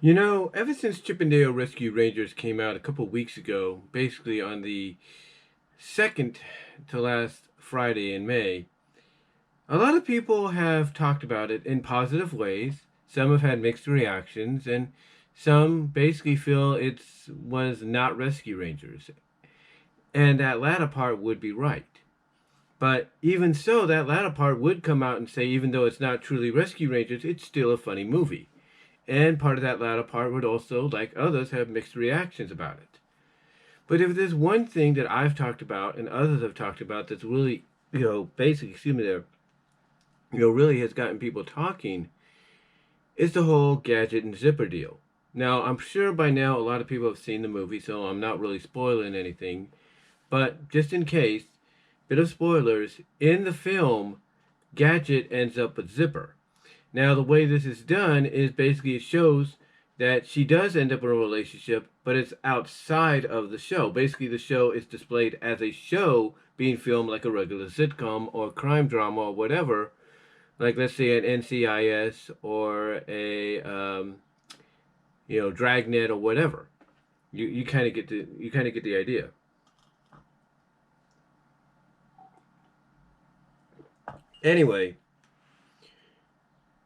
You know, ever since Chippendale Rescue Rangers came out a couple weeks ago, basically on the second to last Friday in May, a lot of people have talked about it in positive ways. Some have had mixed reactions, and some basically feel it was not Rescue Rangers. And that latter part would be right. But even so, that latter part would come out and say, even though it's not truly Rescue Rangers, it's still a funny movie. And part of that latter part would also, like others, have mixed reactions about it. But if there's one thing that I've talked about and others have talked about that's really, basically, excuse me there, really has gotten people talking, is the whole Gadget and Zipper deal. Now, I'm sure by now a lot of people have seen the movie, so I'm not really spoiling anything. But just in case, bit of spoilers, in the film, Gadget ends up with Zipper. Now, the way this is done is basically it shows that she does end up in a relationship, but it's outside of the show. Basically, the show is displayed as a show being filmed like a regular sitcom or crime drama or whatever, like let's say an NCIS or a Dragnet or whatever. You kind of get the idea.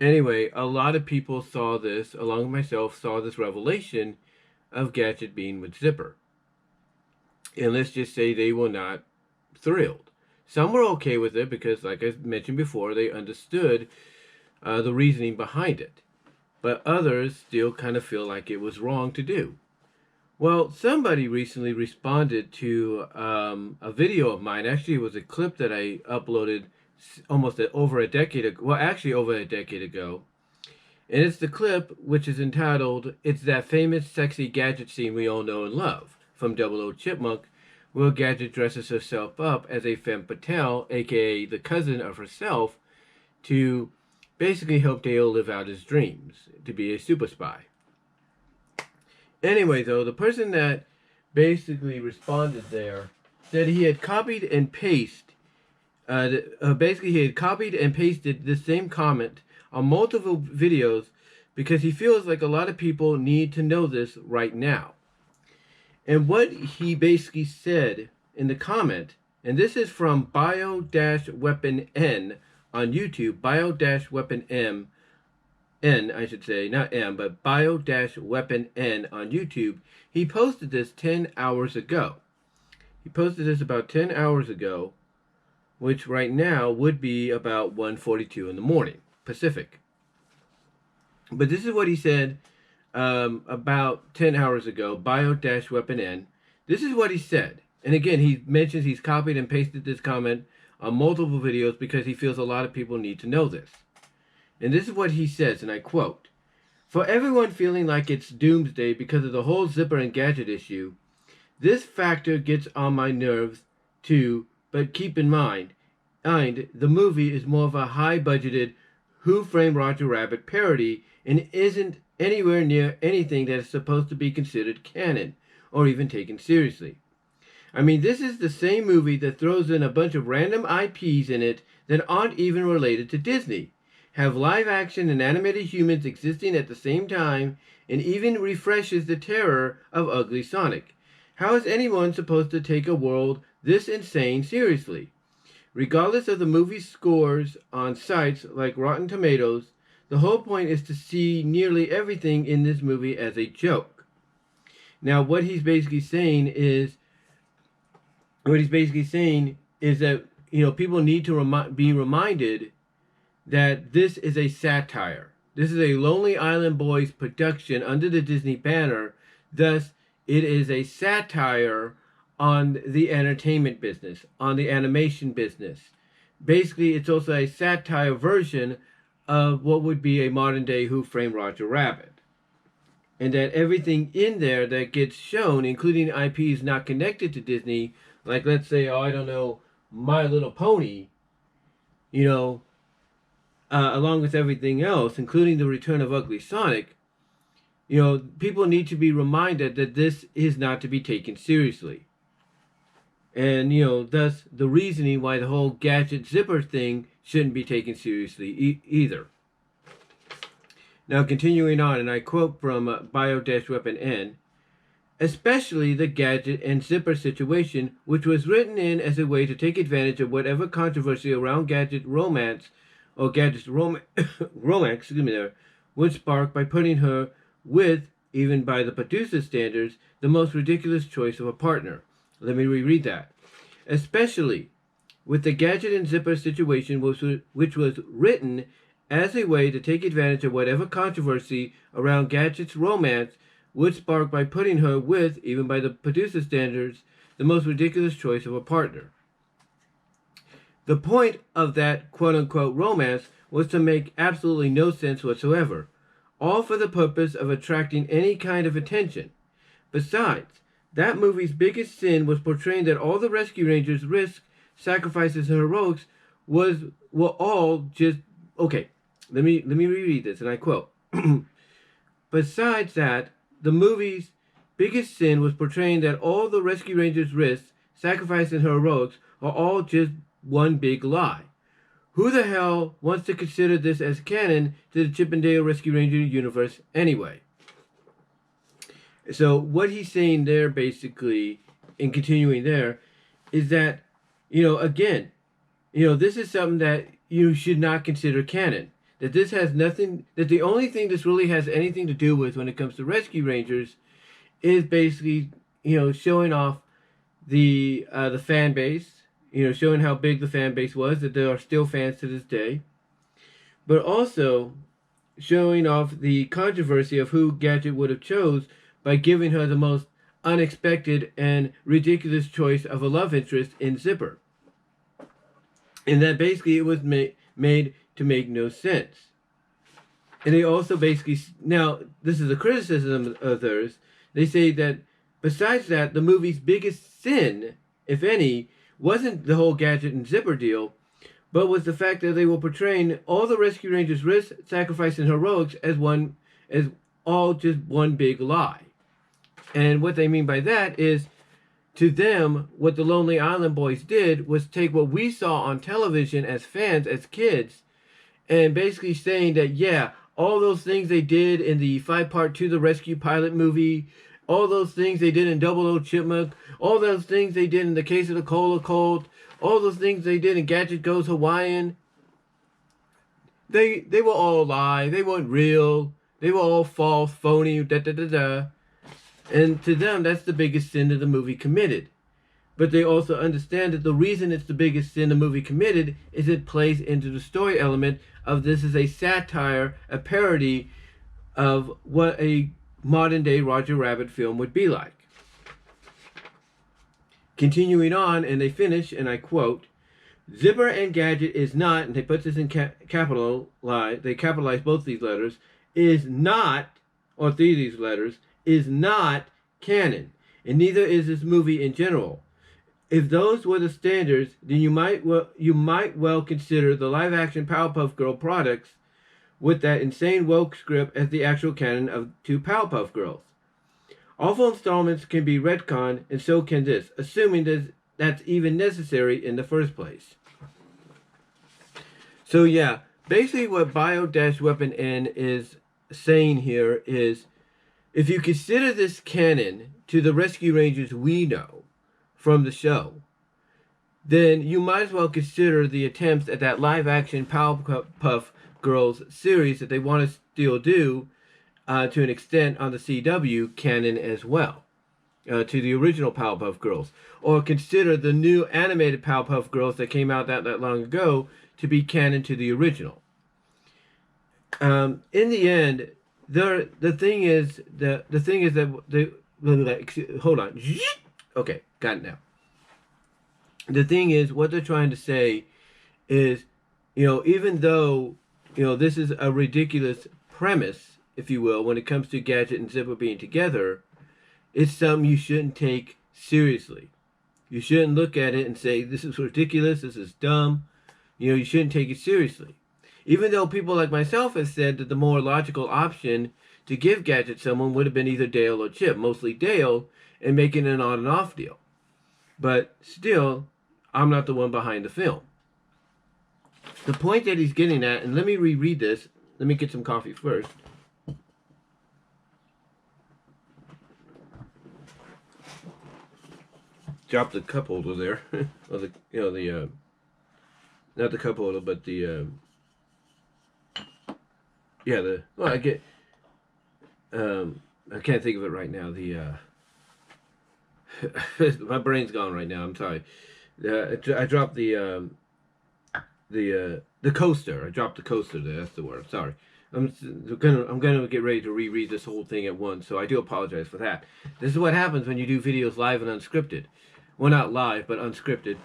Anyway, a lot of people saw this, along with myself, saw this revelation of Gadget being with Zipper. And let's just say they were not thrilled. Some were okay with it because, like I mentioned before, they understood the reasoning behind it. But others still kind of feel like it was wrong to do. Well, somebody recently responded to a video of mine. Actually, it was a clip that I uploaded almost over a decade ago. Well, actually, over a decade ago. And it's the clip which is entitled, "It's that famous sexy Gadget scene we all know and love," from Double O Chipmunk, where Gadget dresses herself up as a femme fatale, aka the cousin of herself, to basically help Dale live out his dreams, to be a super spy. Anyway, though, the person that basically responded there said he had copied and pasted he had copied and pasted the same comment on multiple videos because he feels like a lot of people need to know this right now. And what he basically said in the comment, and this is from Bio-Weapon N on YouTube, Bio-Weapon N, I should say, not M, but Bio-Weapon N on YouTube. He posted this 10 hours ago. He posted this about 10 hours ago, which right now would be about 1:42 in the morning, Pacific. But this is what he said about 10 hours ago, Bio-Weapon N. This is what he said. And again, he mentions he's copied and pasted this comment on multiple videos because he feels a lot of people need to know this. And this is what he says, and I quote, "For everyone feeling like it's doomsday because of the whole Zipper and Gadget issue, this factor gets on my nerves too, but keep in mind, the movie is more of a high-budgeted Who Framed Roger Rabbit parody and isn't anywhere near anything that is supposed to be considered canon or even taken seriously. I mean, this is the same movie that throws in a bunch of random IPs in it that aren't even related to Disney, have live action and animated humans existing at the same time, and even refreshes the terror of Ugly Sonic. How is anyone supposed to take a world this insane seriously? Regardless of the movie's scores on sites like Rotten Tomatoes, the whole point is to see nearly everything in this movie as a joke." Now, what he's basically saying is that people need to be reminded that this is a satire. This is a Lonely Island Boys production under the Disney banner. Thus, it is a satire on the entertainment business, on the animation business. Basically, it's also a satire version of what would be a modern day Who Framed Roger Rabbit. And that everything in there that gets shown, including IPs not connected to Disney, like let's say, My Little Pony, along with everything else, including the return of Ugly Sonic, people need to be reminded that this is not to be taken seriously. And, thus the reasoning why the whole Gadget Zipper thing shouldn't be taken seriously either. Now, continuing on, and I quote from Bio-Weapon N, especially the Gadget and Zipper situation, which was written in as a way to take advantage of whatever controversy around Gadget romance, or Gadget's romance, would spark by putting her with, even by the producer's standards, the most ridiculous choice of a partner. Let me reread that. Especially with the Gadget and Zipper situation, which was written as a way to take advantage of whatever controversy around Gadget's romance would spark by putting her with, even by the producer's standards, the most ridiculous choice of a partner. The point of that quote-unquote romance was to make absolutely no sense whatsoever, all for the purpose of attracting any kind of attention. Besides, that movie's biggest sin was portraying that all the Rescue Rangers' risks, sacrifices, and heroics were all just... Okay, let me reread this, and I quote. Besides that, the movie's biggest sin was portraying that all the Rescue Rangers' risks, sacrifice, and heroics are all just one big lie. Who the hell wants to consider this as canon to the Chip and Dale Rescue Ranger universe anyway? So what he's saying there, basically, and continuing there, is that, again, this is something that you should not consider canon. That this has nothing, that the only thing this really has anything to do with when it comes to Rescue Rangers is basically, showing off the fan base, showing how big the fan base was, that there are still fans to this day, but also showing off the controversy of who Gadget would have chose by giving her the most unexpected and ridiculous choice of a love interest in Zipper. And that basically it was made to make no sense. And they also basically, now this is a criticism of theirs, they say that besides that, the movie's biggest sin, if any, wasn't the whole Gadget and Zipper deal, but was the fact that they were portraying all the Rescue Rangers' risk, sacrifice, and heroics as all just one big lie. And what they mean by that is, to them, what the Lonely Island Boys did was take what we saw on television as fans, as kids, and basically saying that, yeah, all those things they did in the 5-part To the Rescue pilot movie, all those things they did in Double O Chipmunk, all those things they did in The Case of the Cola Cold, all those things they did in Gadget Goes Hawaiian, they were all a lie. They weren't real. They were all false, phony, da-da-da-da. And to them, that's the biggest sin that the movie committed. But they also understand that the reason it's the biggest sin the movie committed is it plays into the story element of this is a satire, a parody of what a modern-day Roger Rabbit film would be like. Continuing on, and they finish, and I quote, Zipper and Gadget is not, and they put this in capital, they capitalize both these letters, is not, or three of these letters, is not canon, and neither is this movie in general. If those were the standards, then you might well consider the live-action Powerpuff Girl products with that insane woke script as the actual canon of two Powerpuff Girls. Awful installments can be retconned, and so can this, assuming that's even necessary in the first place. So yeah, basically what Bio-Weapon N is saying here is, if you consider this canon to the Rescue Rangers we know from the show, then you might as well consider the attempts at that live-action Powerpuff Girls series that they want to still do to an extent on the CW canon as well, to the original Powerpuff Girls. Or consider the new animated Powerpuff Girls that came out that long ago to be canon to the original. In the end, the thing is that hold on. Okay, got it now. The thing is, what they're trying to say is, even though, this is a ridiculous premise, if you will, when it comes to Gadget and Zipper being together, it's something you shouldn't take seriously. You shouldn't look at it and say, this is ridiculous, this is dumb. You shouldn't take it seriously. Even though people like myself have said that the more logical option to give Gadget someone would have been either Dale or Chip, mostly Dale, and making an on and off deal. But still, I'm not the one behind the film. The point that he's getting at, and let me reread this. Let me get some coffee first. dropped the cup holder there, or the not the cup holder, but the well, I get I can't think of it right now. The my brain's gone right now. I'm sorry. I dropped the coaster. I dropped the coaster there. That's the word. Sorry. I'm gonna get ready to reread this whole thing at once, so I do apologize for that. This is what happens when you do videos live and unscripted. Well, not live, but unscripted,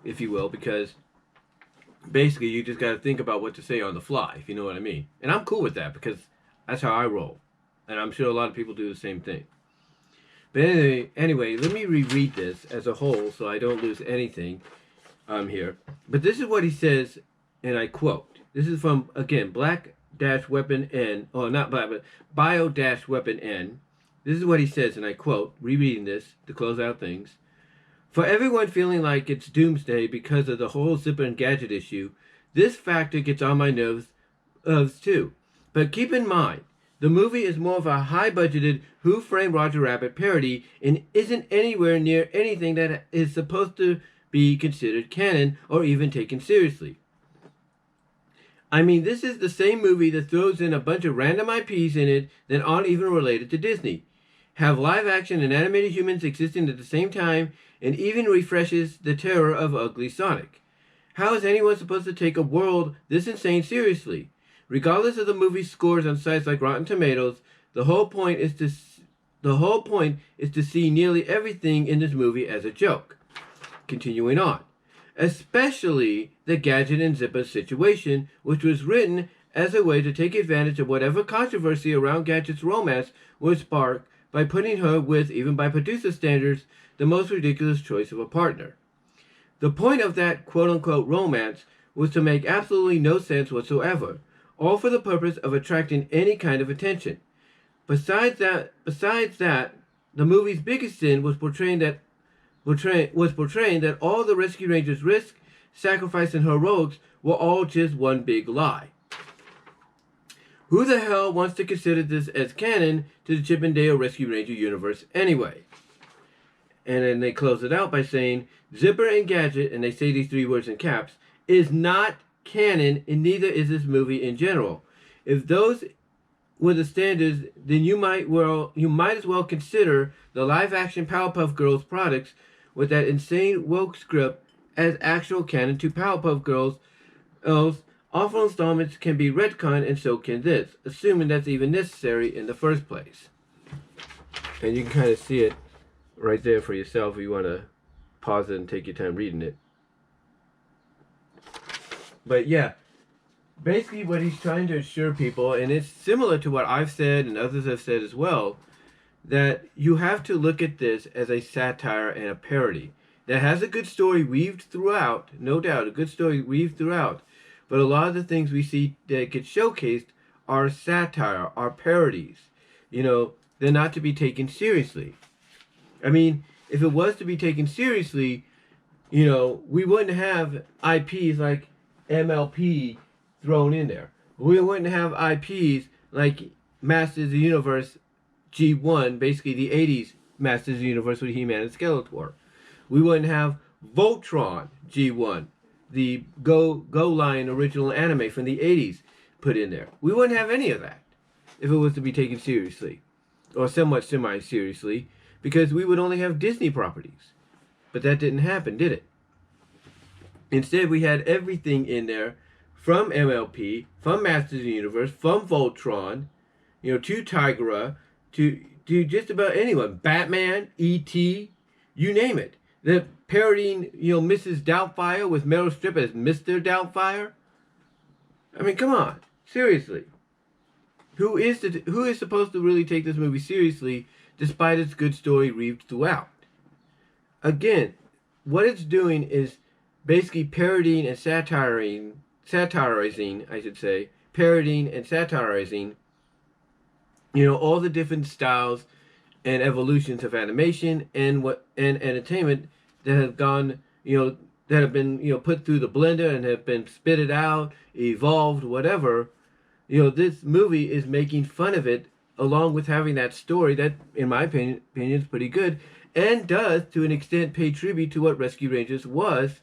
if you will, because basically you just got to think about what to say on the fly, if you know what I mean. And I'm cool with that because that's how I roll, and I'm sure a lot of people do the same thing. But anyway, let me reread this as a whole so I don't lose anything here. But this is what he says, and I quote. This is from, again, Black-Weapon N, oh, not Black, but Bio-Weapon N. This is what he says, and I quote, rereading this to close out things. For everyone feeling like it's doomsday because of the whole Zipper and Gadget issue, this factor gets on my nerves too. But keep in mind, the movie is more of a high-budgeted Who Framed Roger Rabbit parody and isn't anywhere near anything that is supposed to be considered canon or even taken seriously. I mean, this is the same movie that throws in a bunch of random IPs in it that aren't even related to Disney, have live-action and animated humans existing at the same time, and even refreshes the terror of ugly Sonic. How is anyone supposed to take a world this insane seriously? Regardless of the movie's scores on sites like Rotten Tomatoes, the whole point is to see nearly everything in this movie as a joke. Continuing on. Especially the Gadget and Zipper situation, which was written as a way to take advantage of whatever controversy around Gadget's romance would spark by putting her with, even by producer standards, the most ridiculous choice of a partner. The point of that quote-unquote romance was to make absolutely no sense whatsoever, all for the purpose of attracting any kind of attention. Besides that, the movie's biggest sin was portraying that all the Rescue Rangers' risk, sacrifice, and heroics were all just one big lie. Who the hell wants to consider this as canon to the Chip and Dale Rescue Ranger universe anyway? And then they close it out by saying, Zipper and Gadget, and they say these three words in caps, is not canon, and neither is this movie in general. If those were the standards, then you might as well consider the live-action Powerpuff Girls products with that insane woke script as actual canon to Powerpuff Girls. Else, awful installments can be retconned, and so can this, assuming that's even necessary in the first place. And you can kind of see it right there for yourself if you want to pause it and take your time reading it. But yeah, basically what he's trying to assure people, and it's similar to what I've said and others have said as well, that you have to look at this as a satire and a parody that has a good story weaved throughout, no doubt, a good story weaved throughout, but a lot of the things we see that get showcased are satire, are parodies. You know, they're not to be taken seriously. I mean, if it was to be taken seriously, you know, we wouldn't have IPs like MLP thrown in there. We wouldn't have IPs like Masters of the Universe G1, basically the 80s Masters of the Universe with He-Man and Skeletor. We wouldn't have Voltron G1, the Go Line original anime from the 80s put in there. We wouldn't have any of that if it was to be taken seriously, or somewhat semi-seriously, because we would only have Disney properties. But that didn't happen, did it? Instead, we had everything in there from MLP, from Masters of the Universe, from Voltron, you know, to Tigera, to just about anyone. Batman, E.T., you name it. They're parodying, you know, Mrs. Doubtfire with Meryl Streep as Mr. Doubtfire. I mean, come on. Seriously. Who is supposed to really take this movie seriously despite its good story weaved throughout? Again, what it's doing is basically parodying and satirizing, I should say, parodying and satirizing, you know, all the different styles and evolutions of animation and entertainment that have gone, you know, that have been, you know, put through the blender and have been spitted out, evolved, whatever. You know, this movie is making fun of it, along with having that story that, in my opinion, is pretty good, and does, to an extent, pay tribute to what Rescue Rangers was,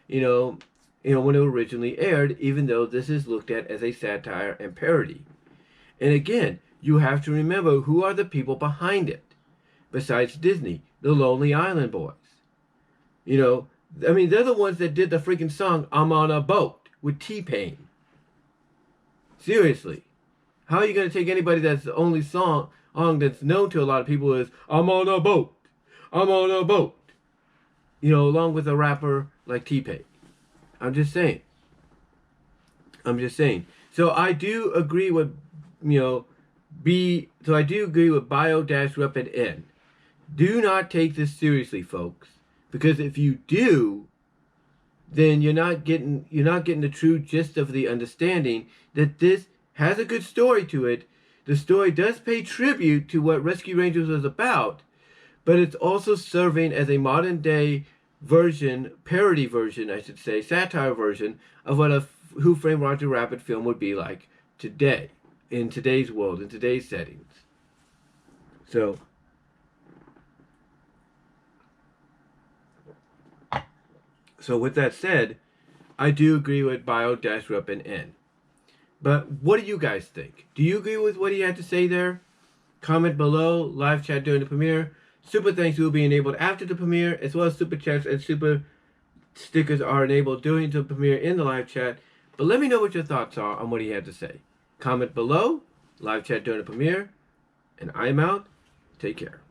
when it originally aired, even though this is looked at as a satire and parody. And again, you have to remember who are the people behind it, besides Disney, the Lonely Island Boys. They're the ones that did the freaking song, I'm on a Boat, with T-Pain. Seriously. How are you going to take anybody that's the only song that's known to a lot of people is, I'm on a boat, I'm on a boat, along with a rapper like T-Pain. I'm just saying. So I do agree with, I do agree with bio-rep and N. Do not take this seriously, folks. Because if you do, then you're not getting the true gist of the understanding that this has a good story to it. The story does pay tribute to what Rescue Rangers was about, but it's also serving as a modern day version, parody version, I should say, satire version of what a Who Framed Roger Rabbit film would be like today, in today's world, in today's settings. So with that said, I do agree with bio-rep and N. But what do you guys think? Do you agree with what he had to say there? Comment below, live chat during the premiere. Super thanks will be enabled after the premiere, as well as super chats and super stickers are enabled during the premiere in the live chat. But let me know what your thoughts are on what he had to say. Comment below, live chat during the premiere, and I'm out. Take care.